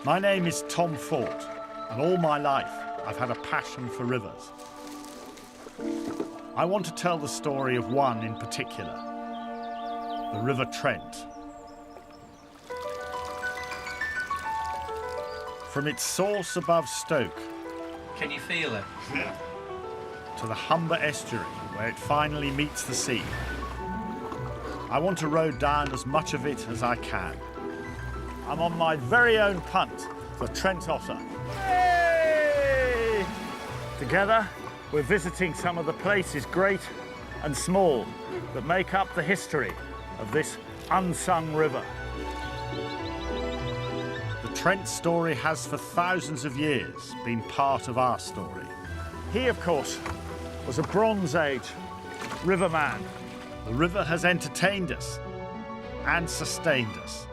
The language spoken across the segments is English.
My name is Tom Fort, and all my life I've had a passion for rivers. I want to tell the story of one in particular, the River Trent. From its source above Stoke, can you feel it? Yeah. To the Humber estuary where it finally meets the sea, I want to row down as much of it as I can. I'm on my very own punt, the Trent Otter. Hey! Together, we're visiting some of the places, great and small, that make up the history of this unsung river. The Trent story has for thousands of years been part of our story. He, of course, was a Bronze Age riverman. The river has entertained us and sustained us.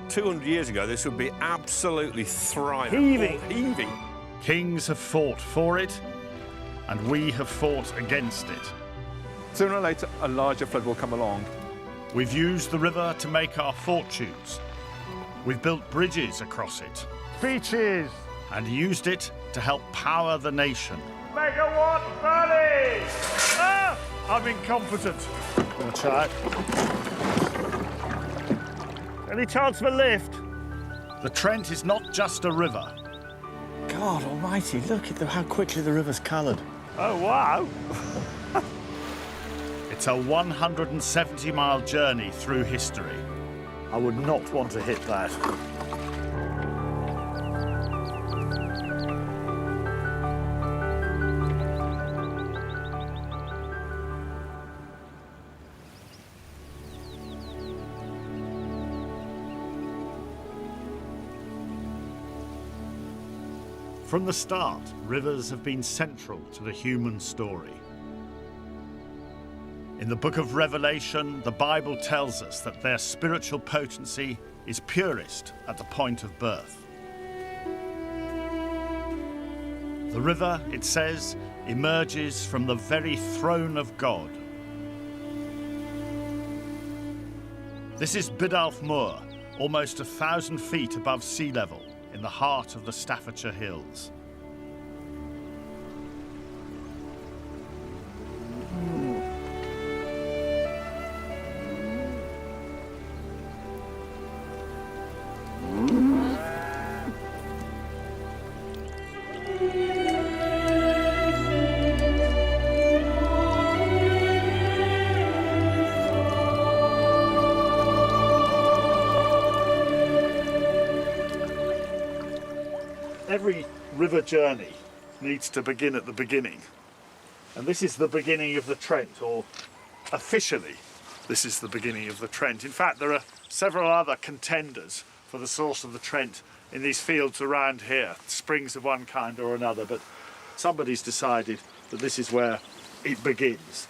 200 years ago, this would be absolutely thriving. Heaving. Kings have fought for it, and we have fought against it. Sooner or later, a larger flood will come along. We've used the river to make our fortunes. We've built bridges across it. Beaches. And used it to help power the nation. Megawatt Valley! Ah! I'm incompetent. Gonna try it. Any chance of a lift? The Trent is not just a river. God almighty, look at how quickly the river's coloured. Oh, wow. It's a 170-mile journey through history. I would not want to hit that. From the start, rivers have been central to the human story. In the book of Revelation, the Bible tells us that their spiritual potency is purest at the point of birth. The river, it says, emerges from the very throne of God. This is Biddulph Moor, almost 1,000 feet above sea level, in the heart of the Staffordshire hills. Every river journey needs to begin at the beginning. And this is the beginning of the Trent, or officially, this is the beginning of the Trent. In fact, there are several other contenders for the source of the Trent in these fields around here, springs of one kind or another, but somebody's decided that this is where it begins.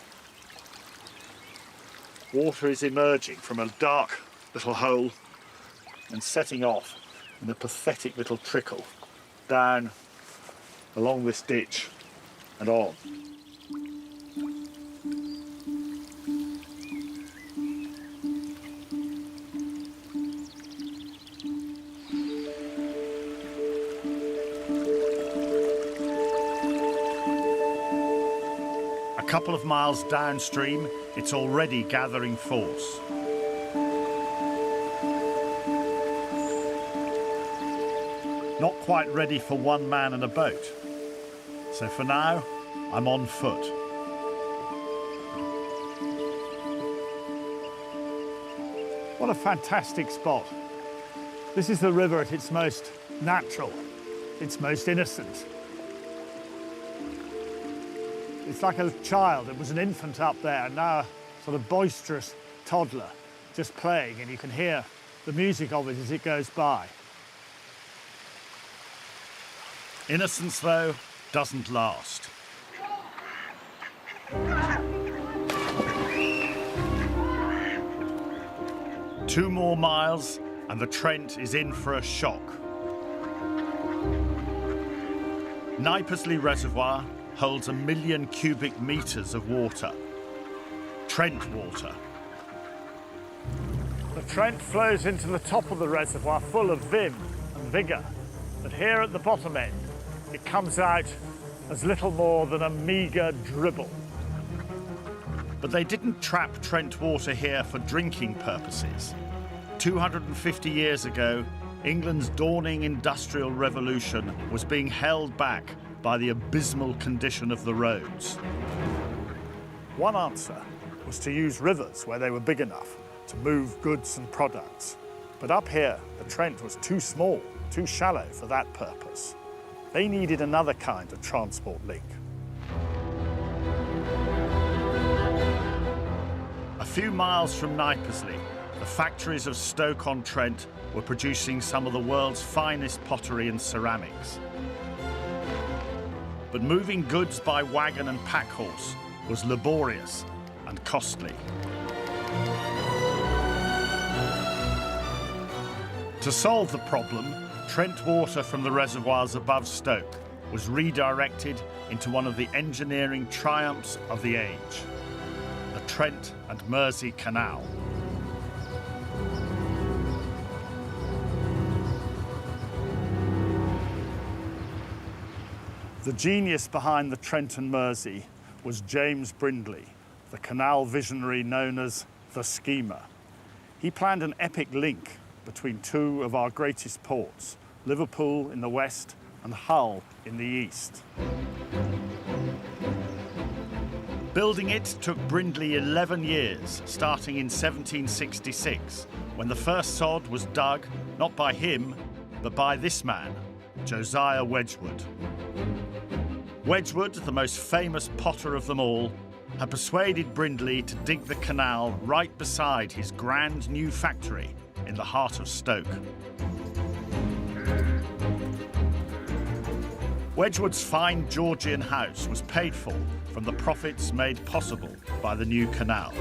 Water is emerging from a dark little hole and setting off in a pathetic little trickle down along this ditch and on. A couple of miles downstream, it's already gathering force. Not quite ready for one man and a boat. So for now, I'm on foot. What a fantastic spot. This is the river at its most natural, its most innocent. It's like a child. It was an infant up there, and now a sort of boisterous toddler just playing, and you can hear the music of it as it goes by. Innocence, though, doesn't last. Two more miles and the Trent is in for a shock. Knipersley Reservoir holds 1 million cubic metres of water. Trent water. The Trent flows into the top of the reservoir full of vim and vigour. But here at the bottom end, it comes out as little more than a meagre dribble. But they didn't trap Trent water here for drinking purposes. 250 years ago, England's dawning industrial revolution was being held back by the abysmal condition of the roads. One answer was to use rivers where they were big enough to move goods and products. But up here, the Trent was too small, too shallow for that purpose. They needed another kind of transport link. A few miles from Knipersley, the factories of Stoke-on-Trent were producing some of the world's finest pottery and ceramics. But moving goods by wagon and pack horse was laborious and costly. To solve the problem, Trent water from the reservoirs above Stoke was redirected into one of the engineering triumphs of the age, the Trent and Mersey Canal. The genius behind the Trent and Mersey was James Brindley, the canal visionary known as the Schemer. He planned an epic link between two of our greatest ports, Liverpool in the west and Hull in the east. Building it took Brindley 11 years, starting in 1766, when the first sod was dug, not by him, but by this man, Josiah Wedgwood. Wedgwood, the most famous potter of them all, had persuaded Brindley to dig the canal right beside his grand new factory in the heart of Stoke. Wedgwood's fine Georgian house was paid for from the profits made possible by the new canal.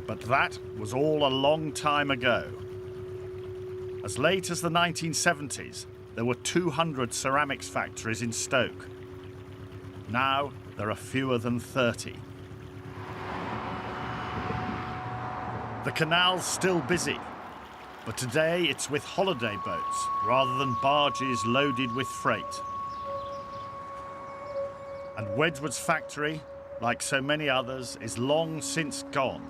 But that was all a long time ago. As late as the 1970s, there were 200 ceramics factories in Stoke. Now there are fewer than 30. The canal's still busy, but today it's with holiday boats rather than barges loaded with freight. And Wedgwood's factory, like so many others, is long since gone.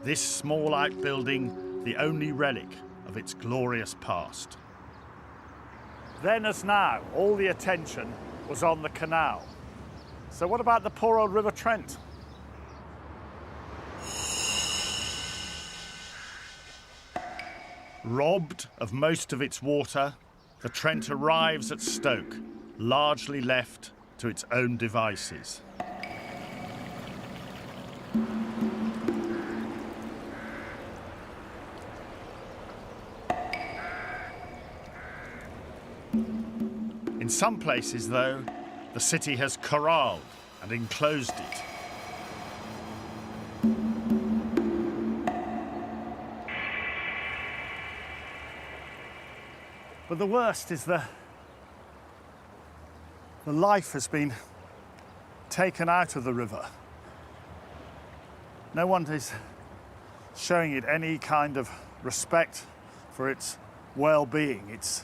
This small outbuilding, the only relic of its glorious past. Then as now, all the attention was on the canal. So what about the poor old River Trent? Robbed of most of its water, the Trent arrives at Stoke, largely left to its own devices. In some places, though, the city has corralled and enclosed it. But the worst is the life has been taken out of the river. No one is showing it any kind of respect for its well-being. It's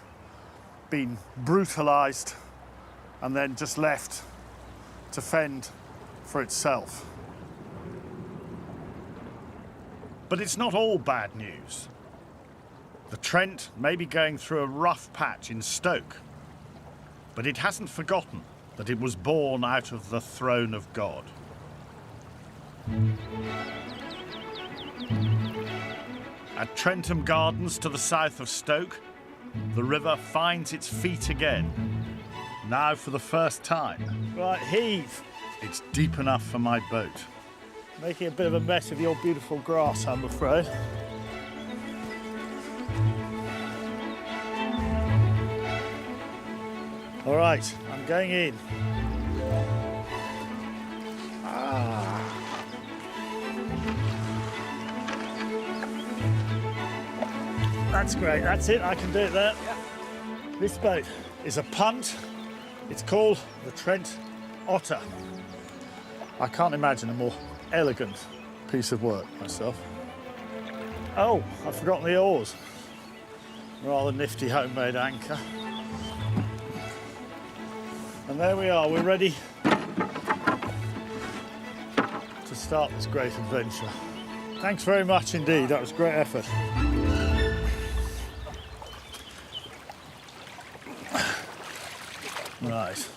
been brutalized and then just left to fend for itself. But it's not all bad news. The Trent may be going through a rough patch in Stoke, but it hasn't forgotten that it was born out of the throne of God. At Trentham Gardens to the south of Stoke, the river finds its feet again, now for the first time. Right, heave. It's deep enough for my boat. Making a bit of a mess of your beautiful grass, I'm afraid. All right, I'm going in. That's great, that's it, I can do it there. Yeah. This boat is a punt. It's called the Trent Otter. I can't imagine a more elegant piece of work myself. Oh, I've forgotten the oars. Rather nifty homemade anchor. And there we are, we're ready to start this great adventure. Thanks very much indeed, that was a great effort. Right.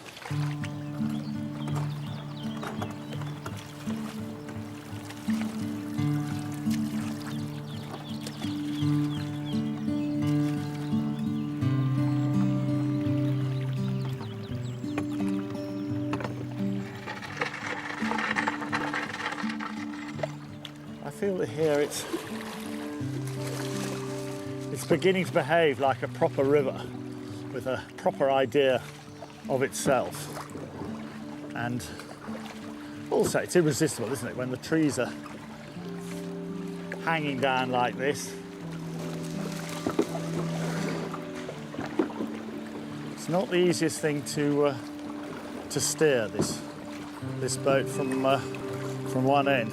I feel that here it's beginning to behave like a proper river with a proper idea of itself. And also it's irresistible, isn't it, when the trees are hanging down like this. It's not the easiest thing to steer this boat from one end.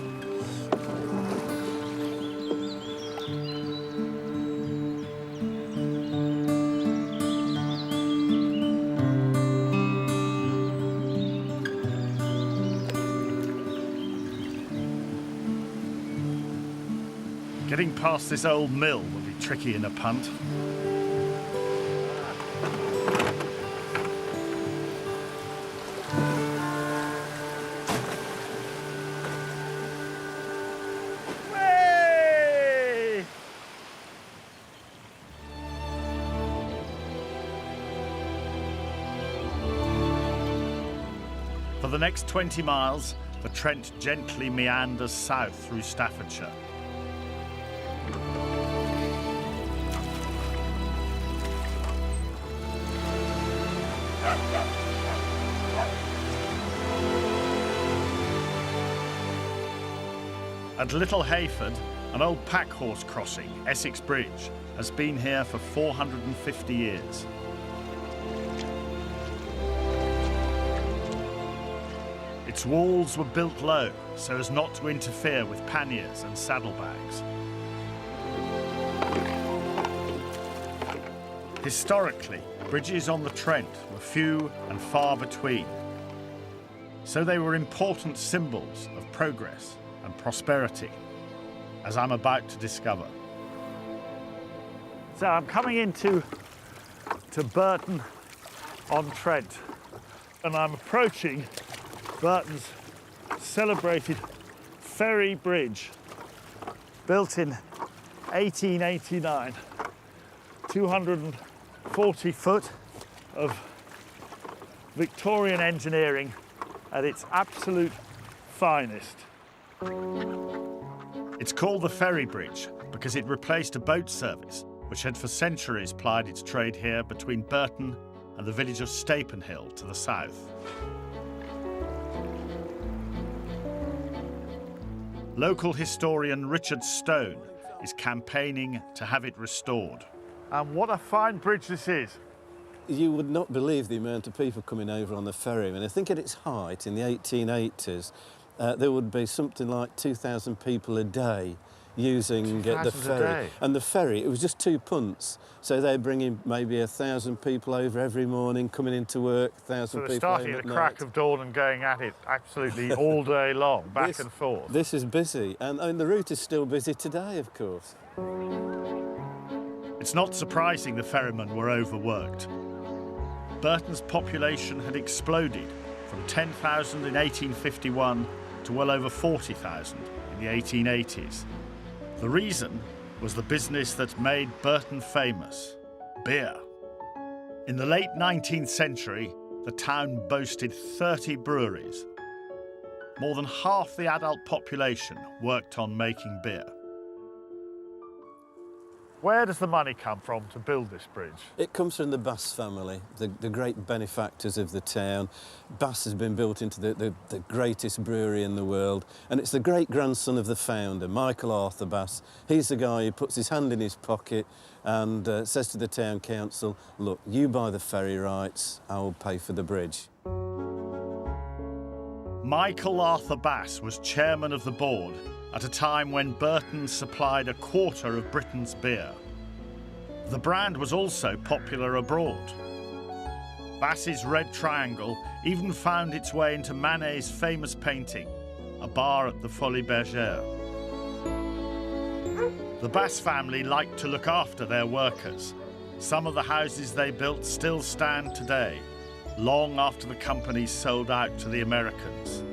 Getting past this old mill will be tricky in a punt. Way! For the next 20 miles, the Trent gently meanders south through Staffordshire. At Little Hayford, an old pack horse crossing, Essex Bridge, has been here for 450 years. Its walls were built low so as not to interfere with panniers and saddlebags. Historically, bridges on the Trent were few and far between, so they were important symbols of progress and prosperity, as I'm about to discover. So I'm coming into Burton on Trent, and I'm approaching Burton's celebrated ferry bridge, built in 1889. 240 foot of Victorian engineering at its absolute finest. It's called the Ferry Bridge because it replaced a boat service which had for centuries plied its trade here between Burton and the village of Stapenhill to the south. Local historian Richard Stone is campaigning to have it restored. And what a fine bridge this is. You would not believe the amount of people coming over on the ferry. I mean, I think at its height in the 1880s, there would be something like 2,000 people a day using the ferry. And the ferry, it was just 2 punts. So they're bringing maybe 1,000 people over every morning, coming into work, 1,000 people starting at the crack of dawn and going at it absolutely all day long, back and forth. This is busy, and the route is still busy today, of course. It's not surprising the ferrymen were overworked. Burton's population had exploded from 10,000 in 1851 to well over 40,000 in the 1880s. The reason was the business that made Burton famous, beer. In the late 19th century, the town boasted 30 breweries. More than half the adult population worked on making beer. Where does the money come from to build this bridge? It comes from the Bass family, the great benefactors of the town. Bass has been built into the greatest brewery in the world, and it's the great-grandson of the founder, Michael Arthur Bass. He's the guy who puts his hand in his pocket and says to the town council, look, you buy the ferry rights, I'll pay for the bridge. Michael Arthur Bass was chairman of the board at a time when Burton supplied a quarter of Britain's beer. The brand was also popular abroad. Bass's Red Triangle even found its way into Manet's famous painting, A Bar at the Folies Bergère. The Bass family liked to look after their workers. Some of the houses they built still stand today, long after the company sold out to the Americans.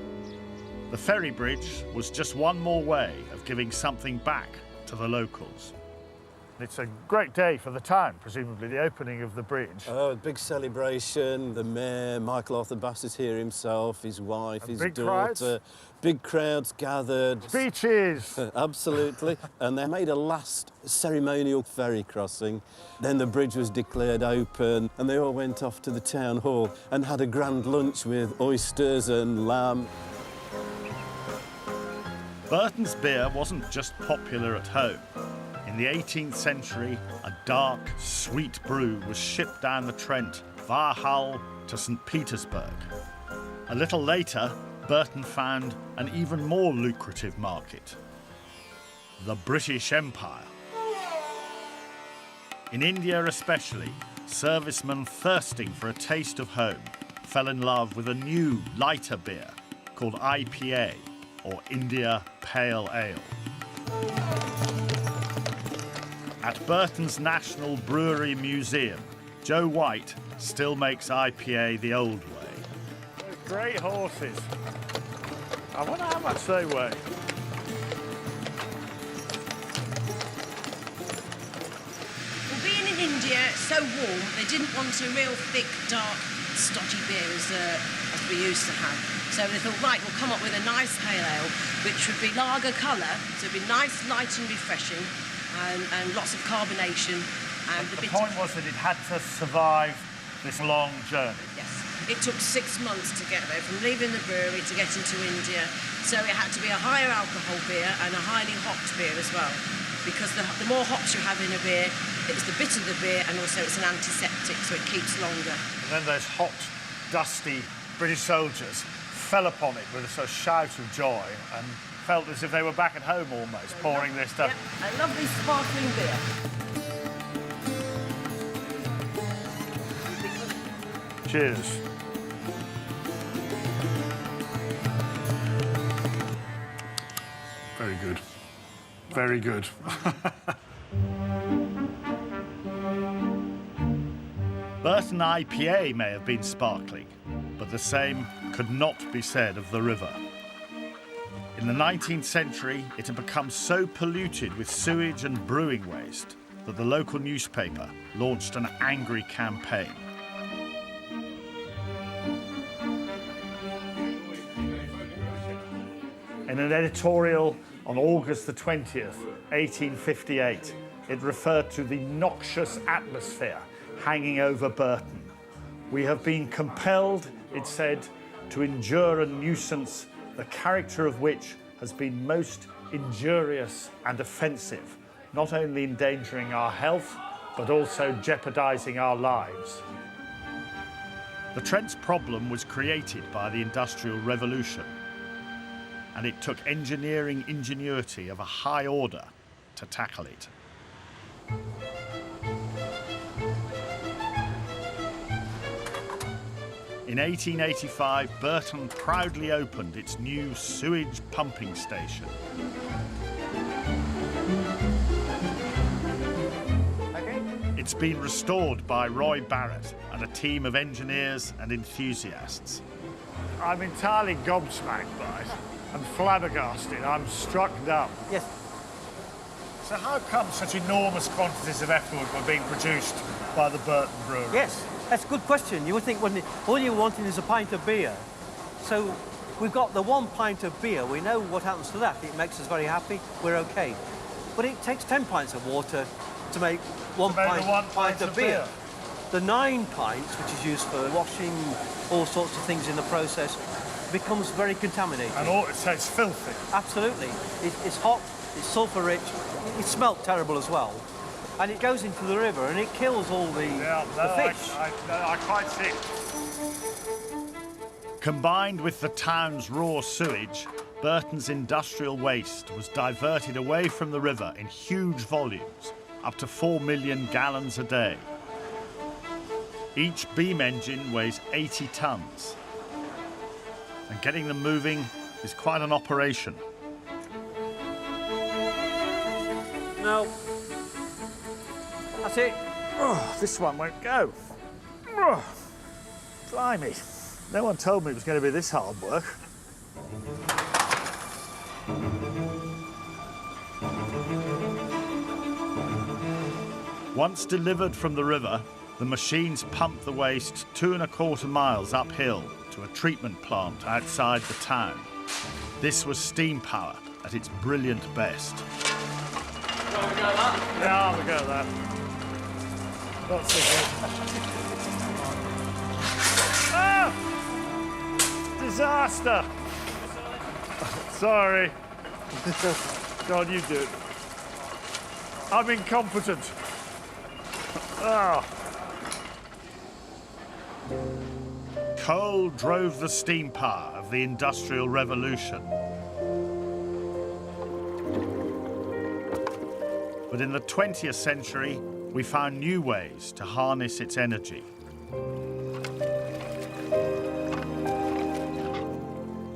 The ferry bridge was just one more way of giving something back to the locals. It's a great day for the town, presumably the opening of the bridge. Oh, big celebration. The mayor, Michael Arthur Bass, is here himself, his wife, his big daughter. crowds? Big crowds gathered. Beaches! Absolutely. And they made a last ceremonial ferry crossing. Then the bridge was declared open and they all went off to the town hall and had a grand lunch with oysters and lamb. Burton's beer wasn't just popular at home. In the 18th century, a dark, sweet brew was shipped down the Trent via Hull to St. Petersburg. A little later, Burton found an even more lucrative market: the British Empire. In India especially, servicemen thirsting for a taste of home fell in love with a new, lighter beer called IPA, or India Pale Ale. At Burton's National Brewery Museum, Joe White still makes IPA the old way. Great horses. I wonder how much they weigh. Well, being in India, it's so warm, they didn't want a real thick, dark, stodgy beer as we used to have. So they thought, right, we'll come up with a nice pale ale, which would be lager colour, so it'd be nice, light and refreshing, and lots of carbonation. And The point was that it had to survive this long journey. Yes. It took 6 months to get there, from leaving the brewery to get into India. So it had to be a higher alcohol beer and a highly hopped beer as well. Because the more hops you have in a beer, it's the bitter of the beer, and also it's an antiseptic, so it keeps longer. And then those hot, dusty British soldiers fell upon it with a sort of shout of joy and felt as if they were back at home almost, pouring this stuff. Yep, a lovely sparkling beer. Cheers. Very good. Very good. Burton IPA may have been sparkling, but the same could not be said of the river. In the 19th century, it had become so polluted with sewage and brewing waste that the local newspaper launched an angry campaign. In an editorial on August the 20th, 1858, it referred to the noxious atmosphere hanging over Burton. We have been compelled, it said, to endure a nuisance, the character of which has been most injurious and offensive, not only endangering our health, but also jeopardising our lives. The Trent's problem was created by the Industrial Revolution, and it took engineering ingenuity of a high order to tackle it. In 1885, Burton proudly opened its new sewage pumping station. It's been restored by Roy Barrett and a team of engineers and enthusiasts. I'm entirely gobsmacked by it. I'm flabbergasted. I'm struck dumb. Yes. So how come such enormous quantities of effluent were being produced by the Burton Brewery? Yes, that's a good question. You would think when all you're wanting is a pint of beer. So we've got the 1 pint of beer. We know what happens to that. It makes us very happy. We're okay. But it takes 10 pints of water to make one pint of beer. The 9 pints, which is used for washing, all sorts of things in the process, becomes very contaminated. And so it's filthy. Absolutely. It's hot, it's sulphur-rich, it smelt terrible as well. And it goes into the river and it kills all the fish. I quite see it. Combined with the town's raw sewage, Burton's industrial waste was diverted away from the river in huge volumes, up to 4 million gallons a day. Each beam engine weighs 80 tons, and getting them moving is quite an operation. No. That's it. Oh, this one won't go. Oh, blimey. No one told me it was going to be this hard work. Once delivered from the river, the machines pump the waste 2¼ miles uphill to a treatment plant outside the town. This was steam power at its brilliant best. Yeah, we go that. Not so good. Ah! Disaster! Sorry. Go on, you do it. I'm incompetent. Ah. Coal drove the steam power of the Industrial Revolution. But in the 20th century, we found new ways to harness its energy.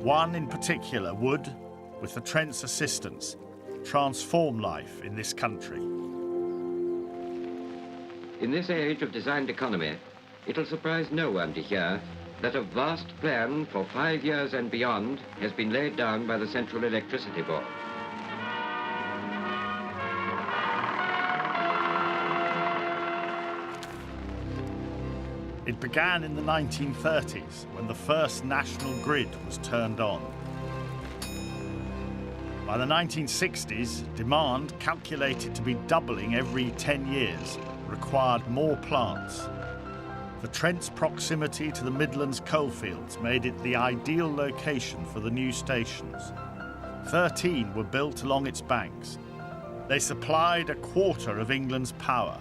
One in particular would, with the Trent's assistance, transform life in this country. In this age of designed economy, it'll surprise no one to hear that a vast plan for 5 years and beyond has been laid down by the Central Electricity Board. It began in the 1930s when the first national grid was turned on. By the 1960s, demand, calculated to be doubling every 10 years, required more plants. The Trent's proximity to the Midlands coalfields made it the ideal location for the new stations. 13 were built along its banks. They supplied 1/4 of England's power.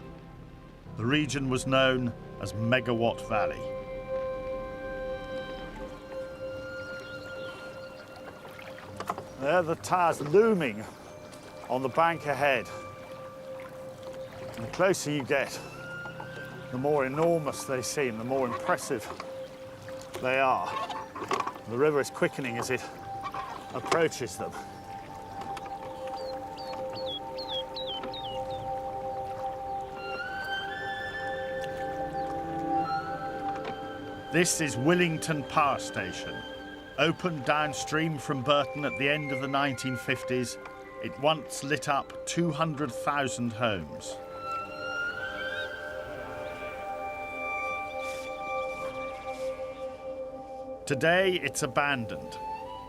The region was known as Megawatt Valley. There the towers looming on the bank ahead. And the closer you get, the more enormous they seem, the more impressive they are. The river is quickening as it approaches them. This is Willington Power Station. Opened downstream from Burton at the end of the 1950s, it once lit up 200,000 homes. Today, it's abandoned.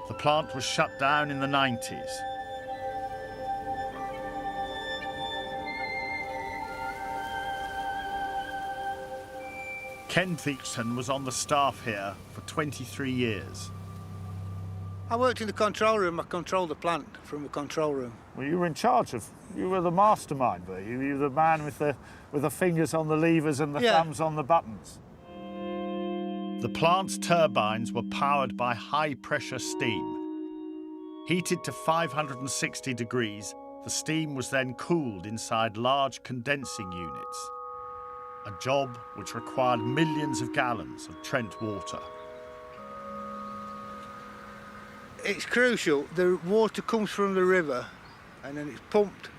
The plant was shut down in the 90s. Ken Theakston was on the staff here for 23 years. I worked in the control room. I controlled the plant from the control room. Well, you were in charge of, you were the mastermind, were you? You were the man with the fingers on the levers and the thumbs on the buttons. The plant's turbines were powered by high-pressure steam. Heated to 560 degrees, the steam was then cooled inside large condensing units. A job which required millions of gallons of Trent water. It's crucial. The water comes from the river and then it's pumped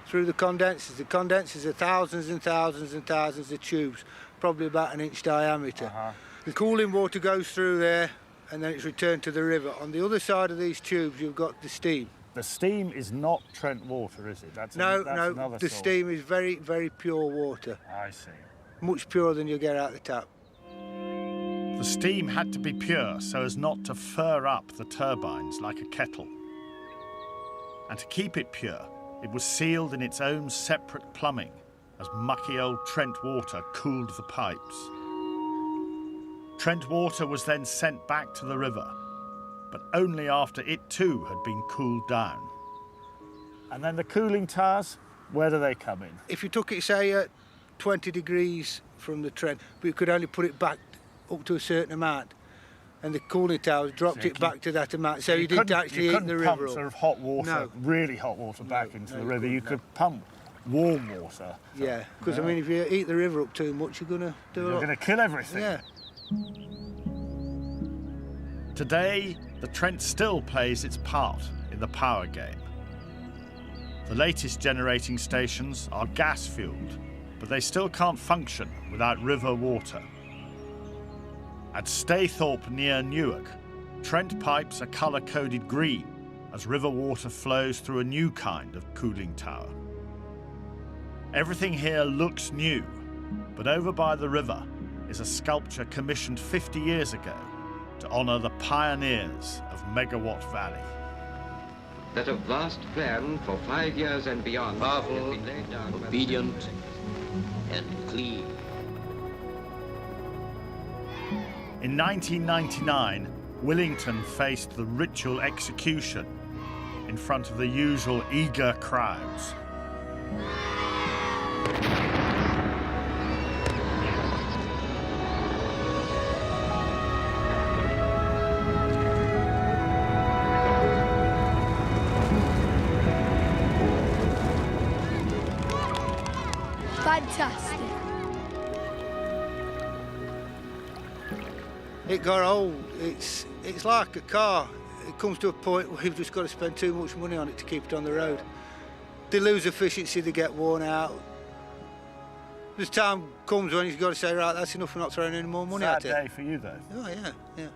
through the condensers. The condensers are thousands and thousands and thousands of tubes, probably about 1 inch diameter. The cooling water goes through there and then it's returned to the river. On the other side of these tubes, you've got the steam. The steam is not Trent water, is it? No, another the source. steam is very, very pure water. I see. Much purer than you get out the tap. The steam had to be pure so as not to fur up the turbines like a kettle. And to keep it pure, it was sealed in its own separate plumbing as mucky old Trent water cooled the pipes. Trent water was then sent back to the river, but only after it too had been cooled down. And then the cooling towers, where do they come in? If you took it, say, at 20 degrees from the Trent, but you could only put it back up to a certain amount. and the cooling towers dropped it back to that amount, so you didn't actually eat the river pump up. sort of hot water, No. really hot water back into the river. You couldn't, could pump warm water. Yeah, because I mean, if you eat the river up too much, you're going to do a You're lot. going to kill everything. Yeah. Today, the Trent still plays its part in the power game. The latest generating stations are gas-fueled, but they still can't function without river water. At Staythorpe near Newark, Trent pipes are colour-coded green as river water flows through a new kind of cooling tower. Everything here looks new, but over by the river is a sculpture commissioned 50 years ago to honour the pioneers of Megawatt Valley. That a vast plan for 5 years and beyond has Powerful, been laid down by the obedient, and clean. In 1999, Willington faced the ritual execution in front of the usual eager crowds. Fantastic. It got old. It's like a car. It comes to a point where you've just got to spend too much money on it to keep it on the road. They lose efficiency, they get worn out. This time comes when you've got to say, right, that's enough, we're not throwing any more money at it. Sad day for you, though. Oh, yeah.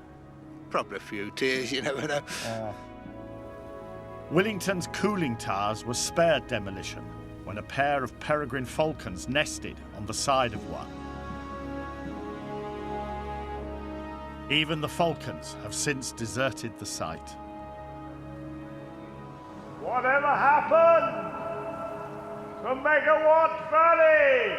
Probably a few tears, you never know. Willington's cooling towers were spared demolition when a pair of peregrine falcons nested on the side of one. Even the falcons have since deserted the site. Whatever happened to Megawatt Valley?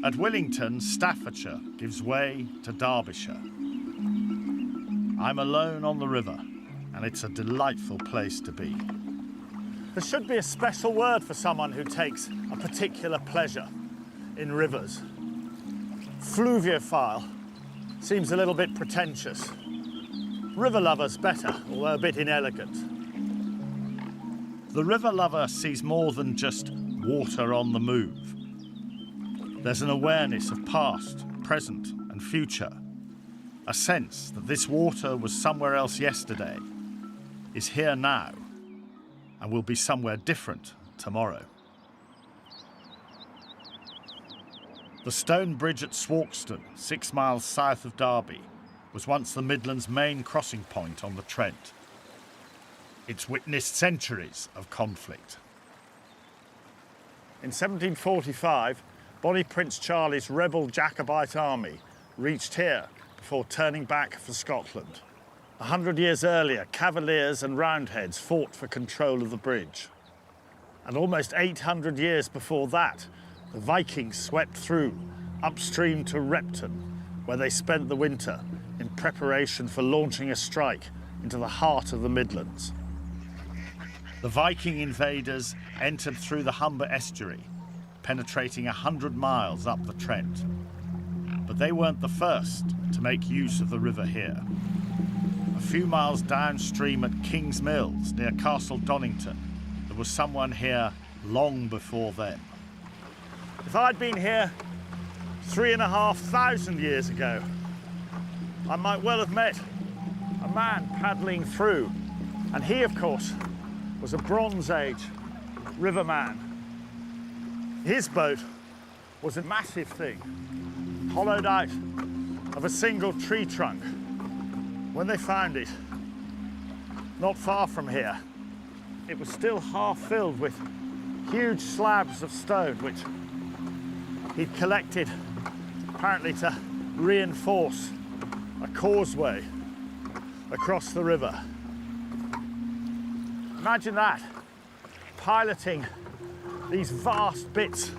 At Willington, Staffordshire gives way to Derbyshire. I'm alone on the river, and it's a delightful place to be. There should be a special word for someone who takes a particular pleasure in rivers. Fluviophile seems a little bit pretentious. River lover's better, although a bit inelegant. The river lover sees more than just water on the move. There's an awareness of past, present, and future. A sense that this water was somewhere else yesterday, is here now, and will be somewhere different tomorrow. The stone bridge at Swarkston, 6 miles south of Derby, was once the Midlands' main crossing point on the Trent. It's witnessed centuries of conflict. In 1745, Bonnie Prince Charlie's rebel Jacobite army reached here before turning back for Scotland. 100 years earlier, Cavaliers and Roundheads fought for control of the bridge. And almost 800 years before that, the Vikings swept through, upstream to Repton, where they spent the winter in preparation for launching a strike into the heart of the Midlands. The Viking invaders entered through the Humber estuary, penetrating 100 miles up the Trent. But they weren't the first to make use of the river here. A few miles downstream at King's Mills, near Castle Donington, there was someone here long before them. If I'd been here 3,500 years ago, I might well have met a man paddling through. And he, of course, was a Bronze Age riverman. His boat was a massive thing, hollowed out of a single tree trunk. When they found it, not far from here, it was still half filled with huge slabs of stone, which he'd collected apparently to reinforce a causeway across the river. Imagine that, piloting these vast bits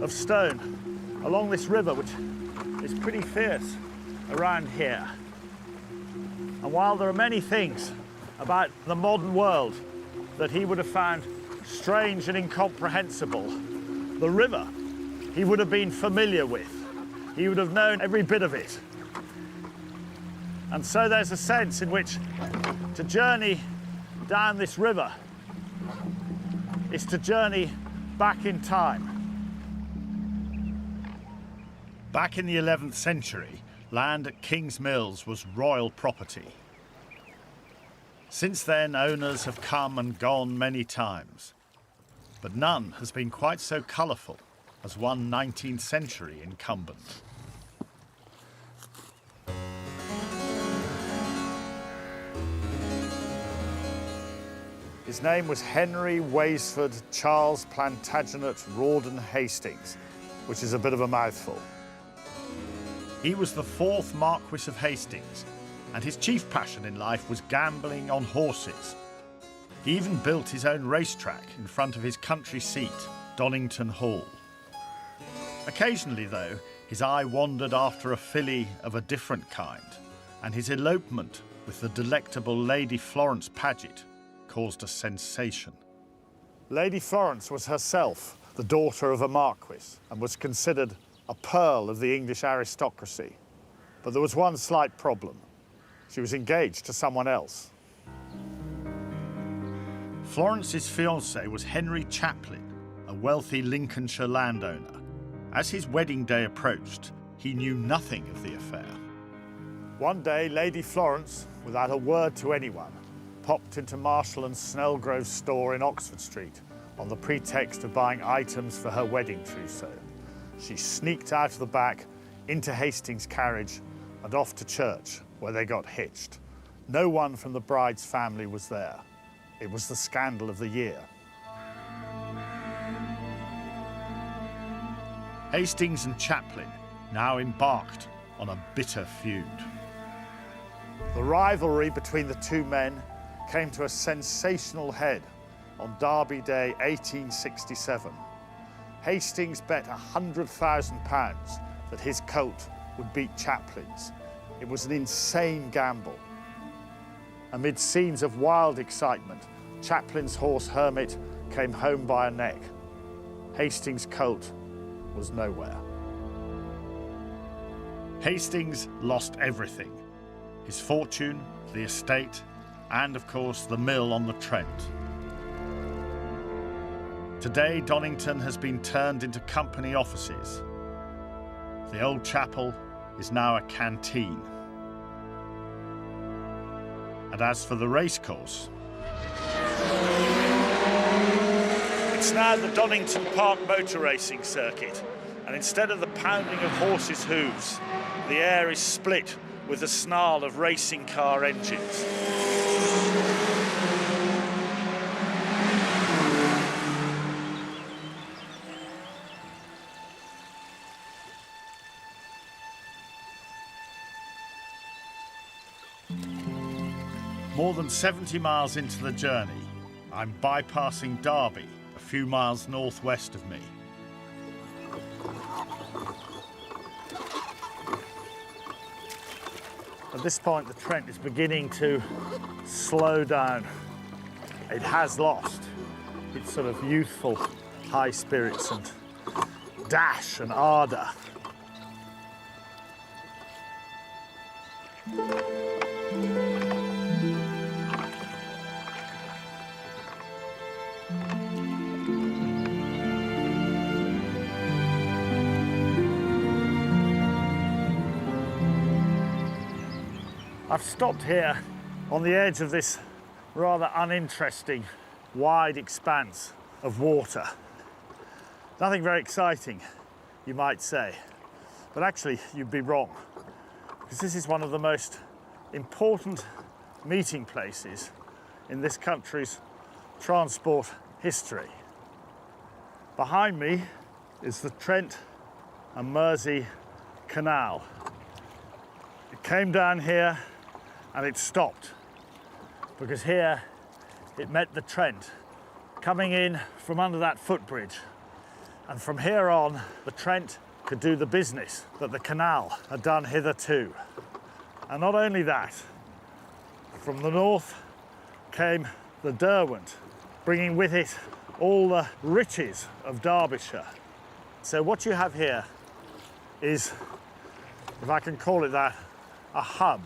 of stone along this river, which is pretty fierce around here. And while there are many things about the modern world that he would have found strange and incomprehensible. The river he would have been familiar with. He would have known every bit of it. And so there's a sense in which to journey down this river is to journey back in time. Back in the 11th century, land at King's Mills was royal property. Since then, owners have come and gone many times, but none has been quite so colourful as one 19th century incumbent. His name was Henry Waysford Charles Plantagenet Rawdon Hastings, which is a bit of a mouthful. He was the 4th Marquis of Hastings, and his chief passion in life was gambling on horses. He even built his own racetrack in front of his country seat, Donington Hall. Occasionally, though, his eye wandered after a filly of a different kind, and his elopement with the delectable Lady Florence Paget caused a sensation. Lady Florence was herself the daughter of a marquis and was considered a pearl of the English aristocracy. But there was one slight problem. She was engaged to someone else. Florence's fiancé was Henry Chaplin, a wealthy Lincolnshire landowner. As his wedding day approached, he knew nothing of the affair. One day, Lady Florence, without a word to anyone, popped into Marshall and Snellgrove's store in Oxford Street on the pretext of buying items for her wedding trousseau. She sneaked out of the back, into Hastings' carriage, and off to church, where they got hitched. No one from the bride's family was there. It was the scandal of the year. Hastings and Chaplin now embarked on a bitter feud. The rivalry between the two men came to a sensational head on Derby Day 1867. Hastings bet £100,000 that his colt would beat Chaplin's. It was an insane gamble. Amid scenes of wild excitement, Chaplin's horse Hermit came home by a neck. Hastings' colt was nowhere. Hastings lost everything: his fortune, the estate, and of course the mill on the Trent. Today, Donington has been turned into company offices. The old chapel is now a canteen. And as for the racecourse, it's now the Donington Park motor racing circuit, and instead of the pounding of horses' hooves, the air is split with the snarl of racing car engines. More than 70 miles into the journey, I'm bypassing Derby, a few miles northwest of me. At this point, the Trent is beginning to slow down. It has lost its sort of youthful high spirits and dash and ardour. I've stopped here on the edge of this rather uninteresting, wide expanse of water. Nothing very exciting, you might say, but actually you'd be wrong, because this is one of the most important meeting places in this country's transport history. Behind me is the Trent and Mersey Canal. It came down here and it stopped, because here it met the Trent, coming in from under that footbridge. And from here on, the Trent could do the business that the canal had done hitherto. And not only that, from the north came the Derwent, bringing with it all the riches of Derbyshire. So what you have here is, if I can call it that, a hub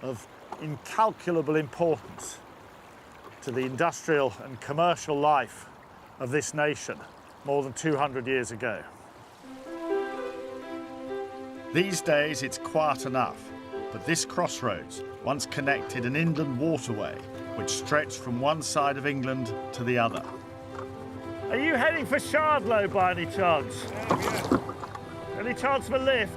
of incalculable importance to the industrial and commercial life of this nation more than 200 years ago. These days it's quiet enough, but this crossroads once connected an inland waterway which stretched from one side of England to the other. Are you heading for Shardlow by any chance? Yeah. Any chance of a lift?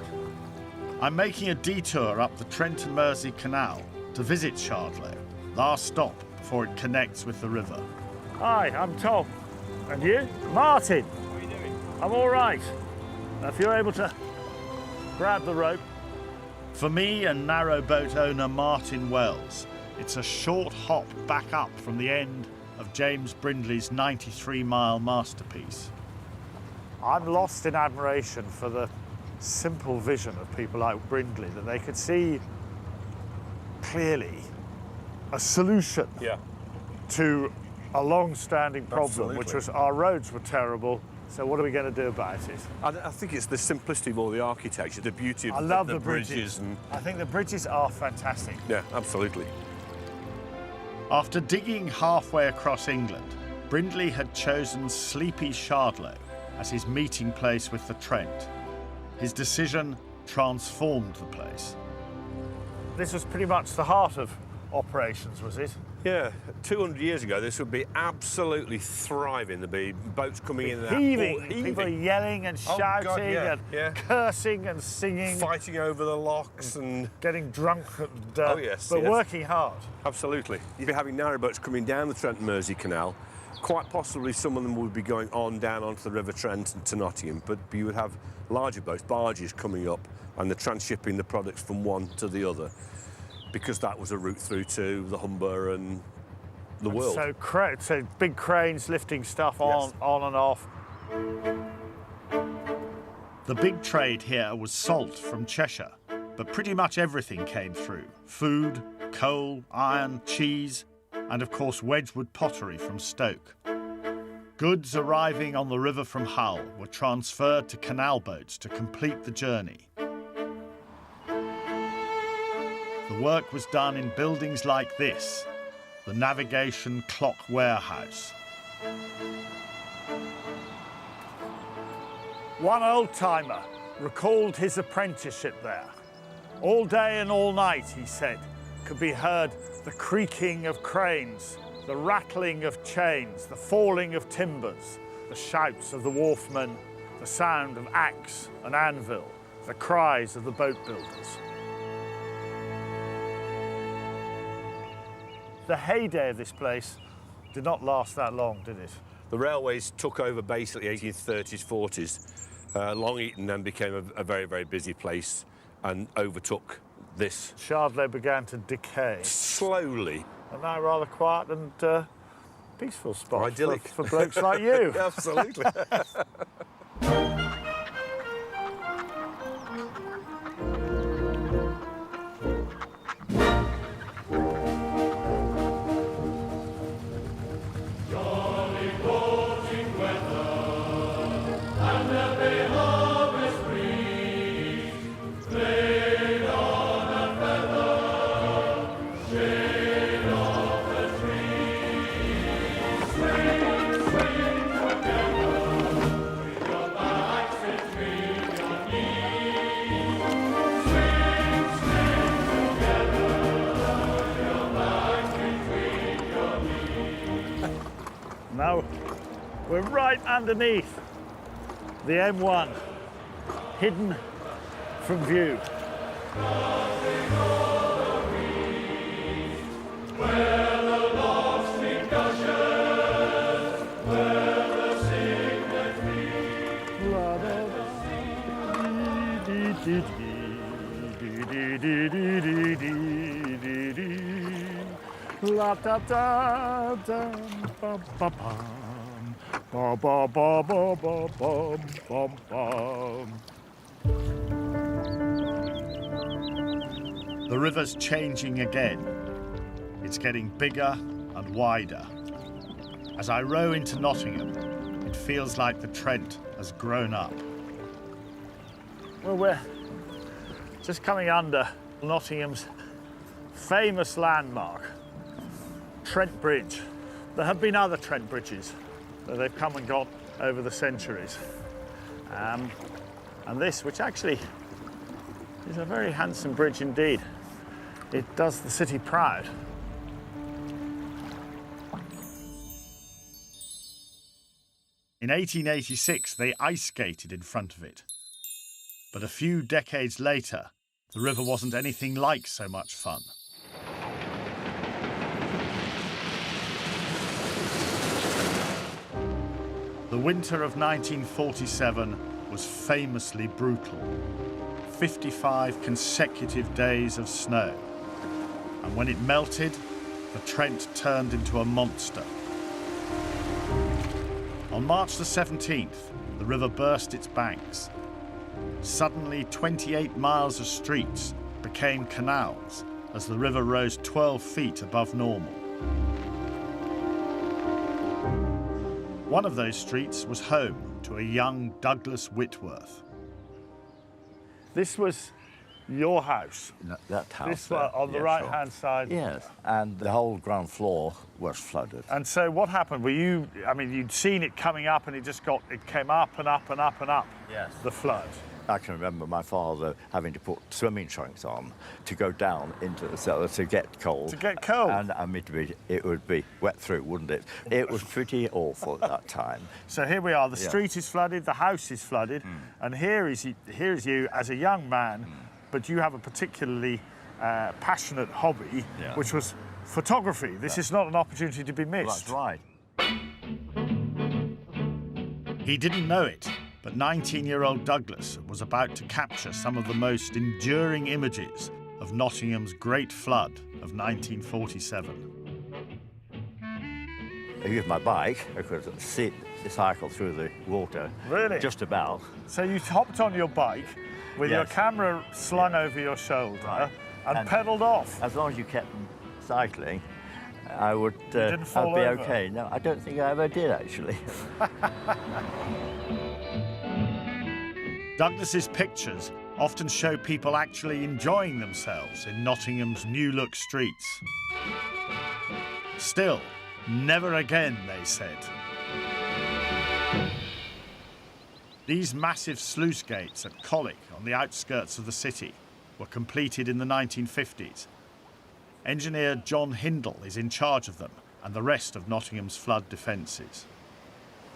I'm making a detour up the Trent and Mersey Canal to visit Shardlow, last stop before it connects with the river. Hi, I'm Tom. And you? Martin. How are you doing? I'm all right. If you're able to grab the rope. For me and narrowboat owner Martin Wells, it's a short hop back up from the end of James Brindley's 93-mile masterpiece. I'm lost in admiration for the simple vision of people like Brindley, that they could see clearly a solution to a long-standing problem, which was our roads were terrible. So what are we going to do about it? I think it's the simplicity of all the architecture, the beauty of the bridges. And I think the bridges are fantastic. yeah, absolutely. After digging halfway across England, Brindley had chosen sleepy Shardlow as his meeting place with the Trent. His decision transformed the place. This was pretty much the heart of operations, was it? Yeah, 200 years ago, this would be absolutely thriving. There'd be boats coming in and out. Heaving. People yelling and shouting and cursing and singing. Fighting over the locks and getting drunk, and, but working hard. Absolutely. You'd be having narrowboats coming down the Trent and Mersey Canal. Quite possibly some of them would be going on down onto the River Trent and to Nottingham, but you would have larger boats, barges coming up, and they're transshipping the products from one to the other, because that was a route through to the Humber and the world. So big cranes lifting stuff on and off. The big trade here was salt from Cheshire, but pretty much everything came through. Food, coal, iron, cheese, and of course Wedgwood pottery from Stoke. Goods arriving on the river from Hull were transferred to canal boats to complete the journey. The work was done in buildings like this, the Navigation Clock Warehouse. One old-timer recalled his apprenticeship there. All day and all night, he said, could be heard the creaking of cranes, the rattling of chains, the falling of timbers, the shouts of the wharfmen, the sound of axe and anvil, the cries of the boat builders. The heyday of this place did not last that long, did it? The railways took over basically 1830s, 40s. Long Eaton then became a very, very busy place and overtook this. Shardlow began to decay. Slowly. And now rather quiet and peaceful spot. Idyllic. For blokes like you. Absolutely. Now we're right underneath the M1, hidden from view. La da da da ba ba bum ba ba ba ba ba bum bum bum. The river's changing again. It's getting bigger and wider. As I row into Nottingham, it feels like the Trent has grown up. Well, we're just coming under Nottingham's famous landmark, Trent Bridge. There have been other Trent bridges that they've come and gone over the centuries. And this, which actually is a very handsome bridge indeed. It does the city proud. In 1886, they ice skated in front of it. But a few decades later, the river wasn't anything like so much fun. The winter of 1947 was famously brutal. 55 consecutive days of snow. And when it melted, the Trent turned into a monster. On March the 17th, the river burst its banks. Suddenly, 28 miles of streets became canals as the river rose 12 feet above normal. One of those streets was home to a young Douglas Whitworth. This was your house? That house. This one on the right-hand side? Yes, and the whole ground floor was flooded. And so what happened? Were you, I mean, you'd seen it coming up and it came up and up and up and up, yes, the flood. I can remember my father having to put swimming trunks on to go down into the cellar to get cold. To get cold? And it would be wet through, wouldn't it? It was pretty awful at that time. So here we are, the street is flooded, the house is flooded, and here is you as a young man, but you have a particularly passionate hobby, which was photography. This is not an opportunity to be missed. That's right. He didn't know it, but 19-year-old Douglas was about to capture some of the most enduring images of Nottingham's great flood of 1947. I used my bike. I could cycle through the water. Really? Just about. So you hopped on your bike with your camera slung over your shoulder and pedalled off. As long as you kept cycling, I would I'd be over. okay. No, I don't think I ever did, actually. Douglas's pictures often show people actually enjoying themselves in Nottingham's new-look streets. Still, never again, they said. These massive sluice gates at Colwick on the outskirts of the city were completed in the 1950s. Engineer John Hindle is in charge of them and the rest of Nottingham's flood defences.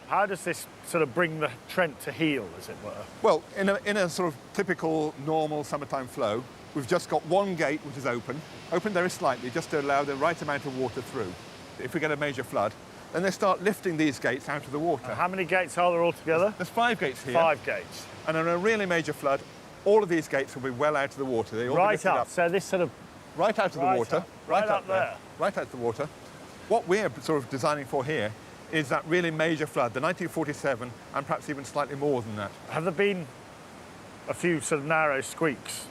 How does this sort of bring the Trent to heel, as it were? Well, in a sort of typical, normal summertime flow, we've just got one gate which is open very slightly, just to allow the right amount of water through. If we get a major flood, then they start lifting these gates out of the water. And how many gates are there altogether? There's 5 gates here. 5 gates. And in a really major flood, all of these gates will be well out of the water. They all right up. So this sort of... Right out of the water. Right up there. Right out of the water. What we're sort of designing for here is that really major flood, the 1947, and perhaps even slightly more than that. Have there been a few sort of narrow squeaks?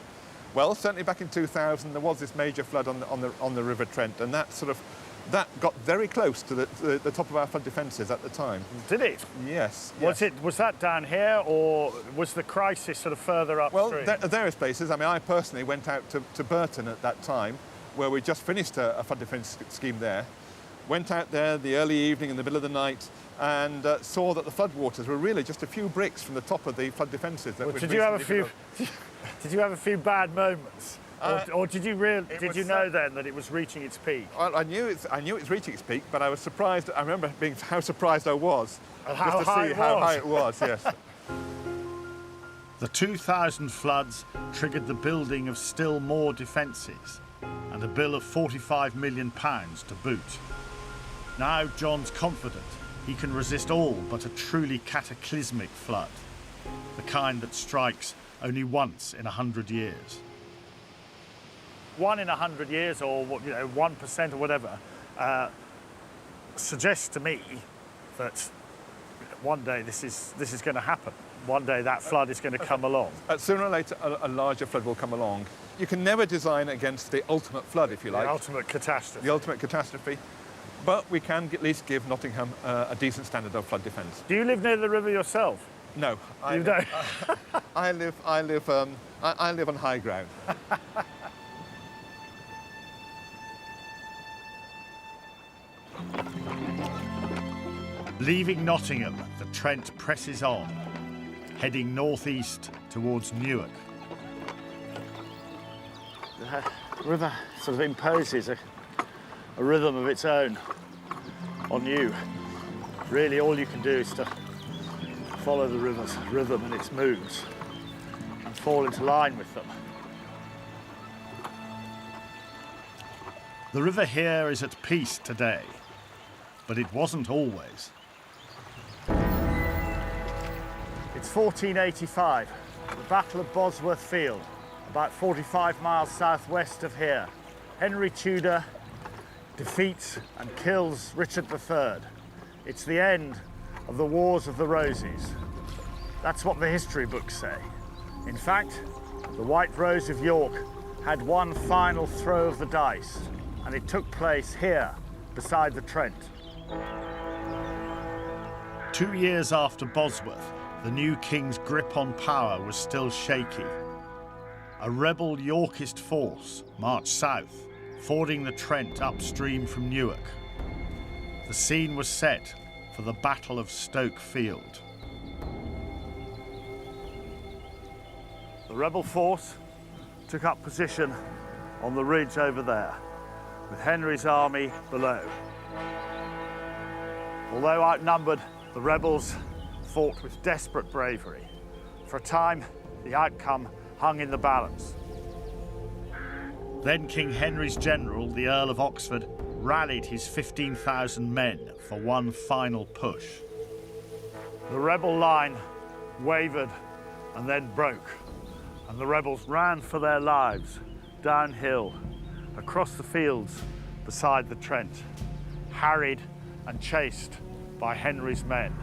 Well, certainly back in 2000, there was this major flood on the River Trent, and that got very close to the top of our flood defences at the time. Did it? Yes. Was that down here, or was the crisis sort of further upstream? Well, there are places. I mean, I personally went out to Burton at that time, where we just finished a flood defence scheme there. Went out there the early evening in the middle of the night and saw that the floodwaters were really just a few bricks from the top of the flood defences. Did you have a few bad moments? Or did you know then that it was reaching its peak? Well, I knew it was reaching its peak, but I was surprised. I remember how surprised I was and just to see how high it was. Yes. The 2000 floods triggered the building of still more defences and a bill of £45 million to boot. Now John's confident he can resist all but a truly cataclysmic flood, the kind that strikes only once in 100 years. 1 in 100 years, or 1% or whatever, suggests to me that one day this is going to happen. One day that flood is going to come along. Sooner or later, a larger flood will come along. You can never design against the ultimate flood, if you like. The ultimate catastrophe. The ultimate catastrophe. but we can at least give Nottingham a decent standard of flood defence. Do you live near the river yourself? No, You don't? I live on high ground. Leaving Nottingham, the Trent presses on, heading northeast towards Newark. The river sort of imposes a rhythm of its own on you. Really, all you can do is to follow the river's rhythm and its moods and fall into line with them. The river here is at peace today, but it wasn't always. It's 1485, the Battle of Bosworth Field, about 45 miles southwest of here. Henry Tudor defeats and kills Richard III. It's the end of the Wars of the Roses. That's what the history books say. In fact, the White Rose of York had one final throw of the dice, and it took place here, beside the Trent. 2 years after Bosworth, the new king's grip on power was still shaky. A rebel Yorkist force marched south, fording the Trent upstream from Newark. The scene was set for the Battle of Stoke Field. The rebel force took up position on the ridge over there, with Henry's army below. Although outnumbered, the rebels fought with desperate bravery. For a time, the outcome hung in the balance. Then King Henry's general, the Earl of Oxford, rallied his 15,000 men for one final push. The rebel line wavered and then broke, and the rebels ran for their lives downhill, across the fields beside the Trent, harried and chased by Henry's men.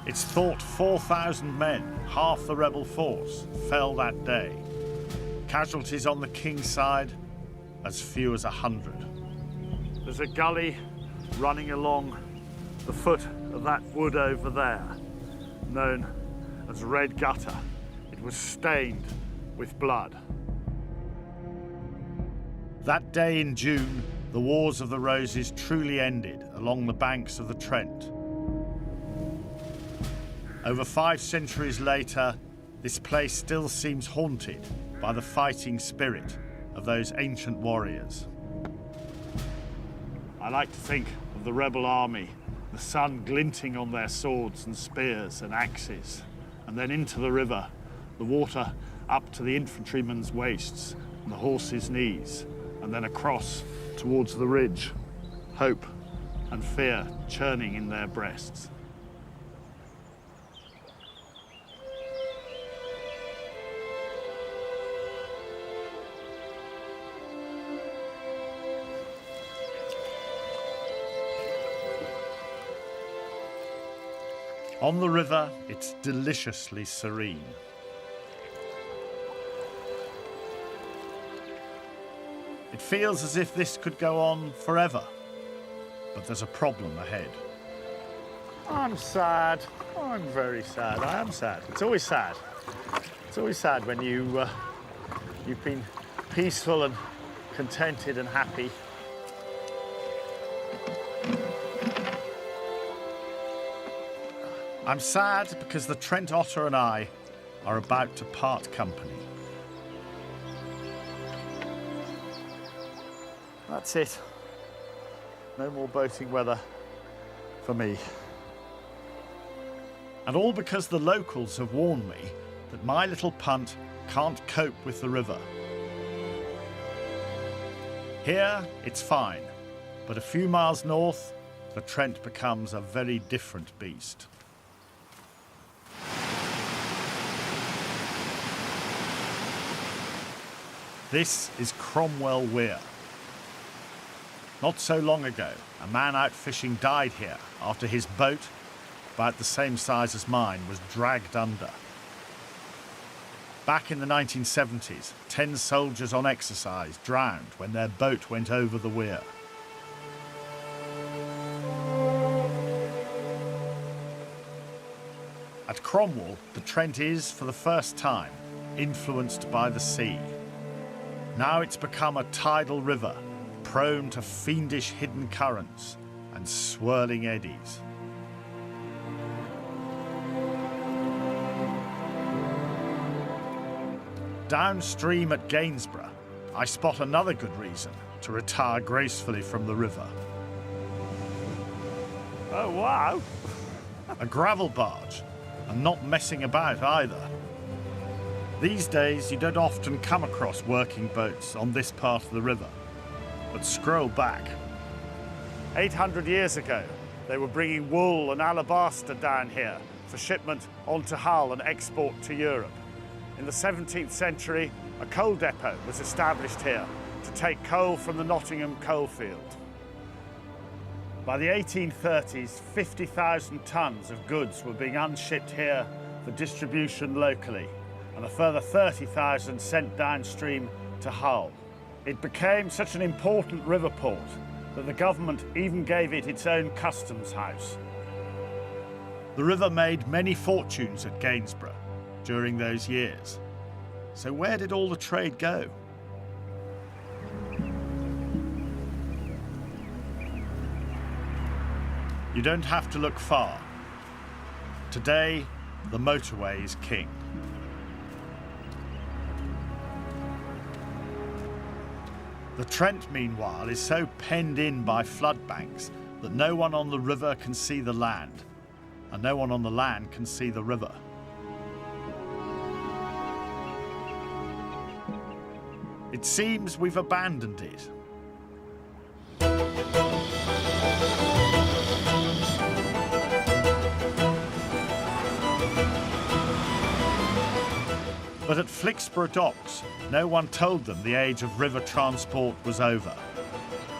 It's thought 4,000 men, half the rebel force, fell that day. Casualties on the king's side, as few as 100. There's a gully running along the foot of that wood over there, known as Red Gutter. It was stained with blood. That day in June, the Wars of the Roses truly ended along the banks of the Trent. Over 5 centuries later, this place still seems haunted by the fighting spirit of those ancient warriors. I like to think of the rebel army, the sun glinting on their swords and spears and axes, and then into the river, the water up to the infantrymen's waists and the horses' knees, and then across towards the ridge, hope and fear churning in their breasts. On the river, it's deliciously serene. It feels as if this could go on forever, but there's a problem ahead. I'm sad. I'm very sad. I am sad. It's always sad. It's always sad when you've been peaceful and contented and happy. I'm sad because the Trent Otter and I are about to part company. That's it. No more boating weather for me. And all because the locals have warned me that my little punt can't cope with the river. Here, it's fine, but a few miles north, the Trent becomes a very different beast. This is Cromwell Weir. Not so long ago, a man out fishing died here after his boat, about the same size as mine, was dragged under. Back in the 1970s, 10 soldiers on exercise drowned when their boat went over the weir. At Cromwell, the Trent is, for the first time, influenced by the sea. Now it's become a tidal river, prone to fiendish hidden currents and swirling eddies. Downstream at Gainsborough, I spot another good reason to retire gracefully from the river. Oh, wow. A gravel barge, and not messing about either. These days, you don't often come across working boats on this part of the river. But scroll back. 800 years ago, they were bringing wool and alabaster down here for shipment onto Hull and export to Europe. In the 17th century, a coal depot was established here to take coal from the Nottingham coalfield. By the 1830s, 50,000 tonnes of goods were being unshipped here for distribution locally, and a further 30,000 sent downstream to Hull. It became such an important river port that the government even gave it its own customs house. The river made many fortunes at Gainsborough during those years. So where did all the trade go? You don't have to look far. Today, the motorway is king. The Trent, meanwhile, is so penned in by flood banks that no one on the river can see the land, and no one on the land can see the river. It seems we've abandoned it. But at Flixborough docks, no one told them the age of river transport was over.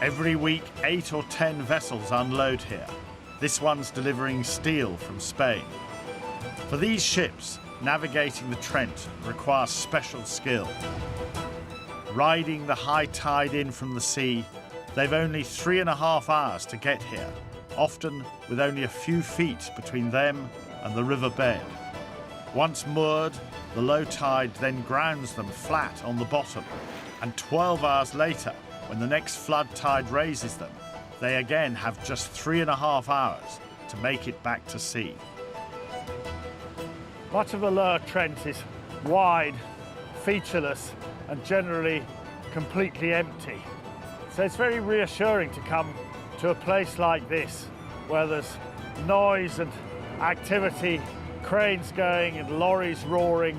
Every week, 8 or 10 vessels unload here. This one's delivering steel from Spain. For these ships, navigating the Trent requires special skill. Riding the high tide in from the sea, they've only 3.5 hours to get here, often with only a few feet between them and the river bed. Once moored, the low tide then grounds them flat on the bottom, and 12 hours later, when the next flood tide raises them, they again have just 3.5 hours to make it back to sea. Much of the lower Trent is wide, featureless, and generally completely empty. So it's very reassuring to come to a place like this, where there's noise and activity, cranes going and lorries roaring,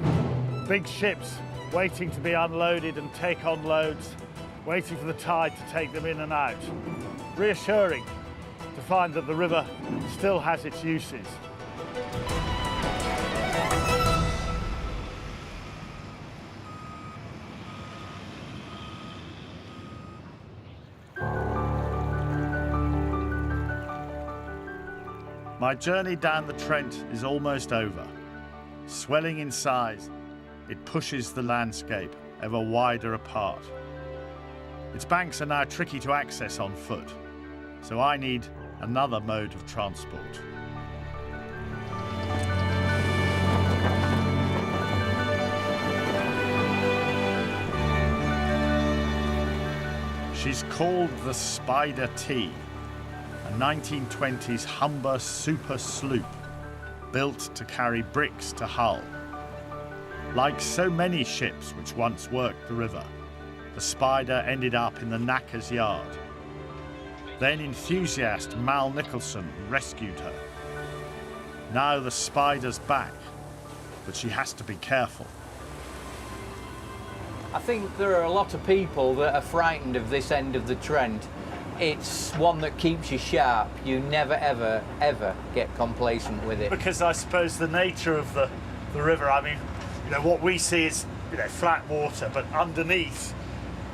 big ships waiting to be unloaded and take on loads, waiting for the tide to take them in and out. Reassuring to find that the river still has its uses. My journey down the Trent is almost over. Swelling in size, it pushes the landscape ever wider apart. Its banks are now tricky to access on foot, so I need another mode of transport. She's called the Spider T, a 1920s Humber super sloop built to carry bricks to Hull. Like so many ships which once worked the river, the Spider ended up in the knacker's yard. Then enthusiast Mal Nicholson rescued her. Now the Spider's back, but she has to be careful. I think there are a lot of people that are frightened of this end of the Trent. It's one that keeps you sharp. You never, ever, ever get complacent with it. Because I suppose the nature of the river, I mean, what we see is, flat water, but underneath,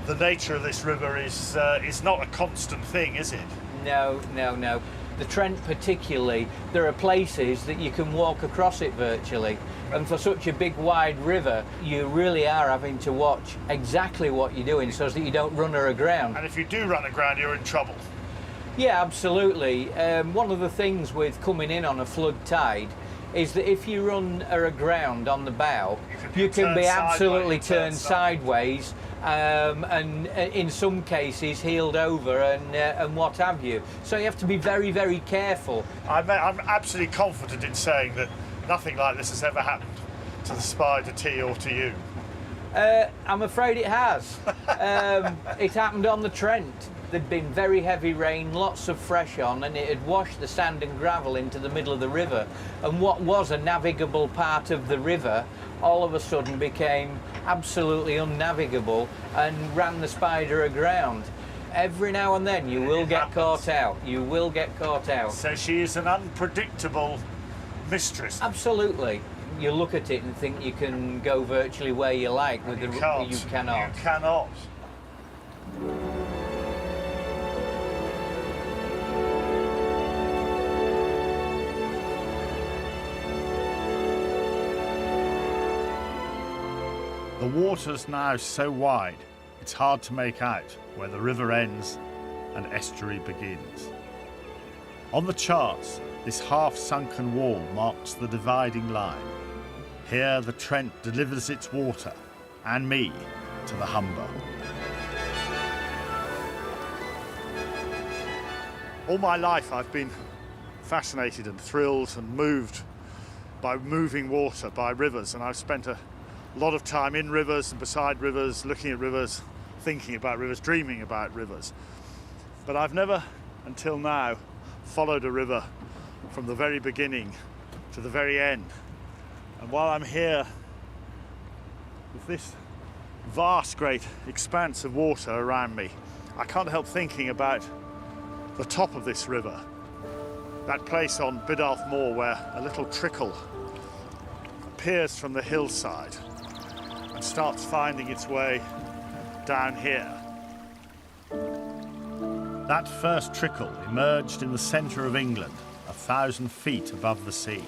the nature of this river is not a constant thing, is it? No, no, no. The Trent particularly, there are places that you can walk across it virtually. And for such a big, wide river, you really are having to watch exactly what you're doing so that you don't run her aground. And if you do run aground, you're in trouble. Yeah, absolutely. One of the things with coming in on a flood tide is that if you run aground on the bow, you can turn be absolutely sideways, turned sideways, and in some cases heeled over and what have you. So you have to be very, very careful. I'm absolutely confident in saying that nothing like this has ever happened to the Spider T or to you. I'm afraid it has. It happened on the Trent. There'd been very heavy rain, lots of fresh on, and it had washed the sand and gravel into the middle of the river. And what was a navigable part of the river all of a sudden became absolutely unnavigable and ran the Spider aground. Every now and then you will get caught out. You will get caught out. So she is an unpredictable mistress. Absolutely. You look at it and think you can go virtually where you like with You the can't. you cannot. You cannot. The water's now so wide, it's hard to make out where the river ends and estuary begins. On the charts, this half-sunken wall marks the dividing line. Here the Trent delivers its water, and me, to the Humber. All my life I've been fascinated and thrilled and moved by moving water, by rivers, and I've spent a lot of time in rivers and beside rivers, looking at rivers, thinking about rivers, dreaming about rivers. But I've never, until now, followed a river from the very beginning to the very end. And while I'm here with this vast, great expanse of water around me, I can't help thinking about the top of this river, that place on Biddulph Moor where a little trickle appears from the hillside and starts finding its way down here. That first trickle emerged in the centre of England, 1,000 feet above the sea.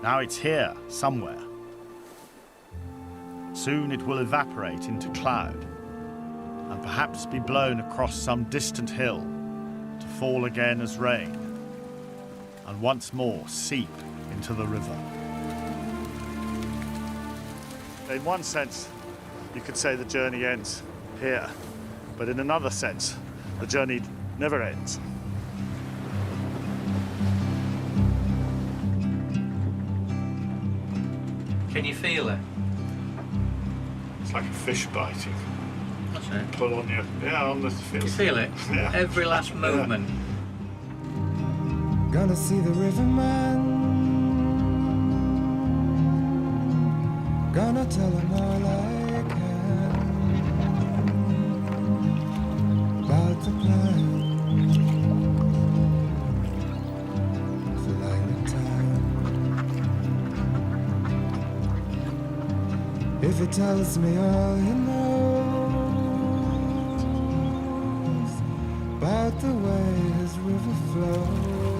Now it's here, somewhere. Soon it will evaporate into cloud and perhaps be blown across some distant hill to fall again as rain and once more seep into the river. In one sense, you could say the journey ends here, but in another sense, the journey never ends. Can you feel it? It's like a fish biting. What's it? Pull on you. Yeah, on the field. You feel it? Yeah. Every last movement. Gonna see the riverman. Gonna tell him all I can about the plan for Lima Town. If he tells me all he knows about the way his river flows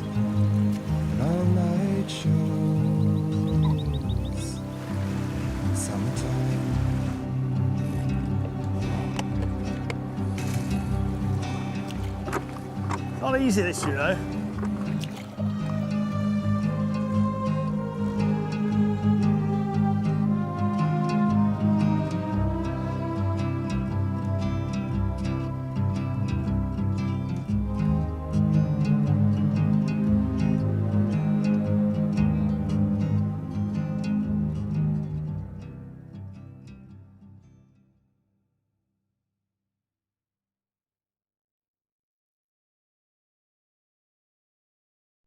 and all night shows. Not easy this, you know.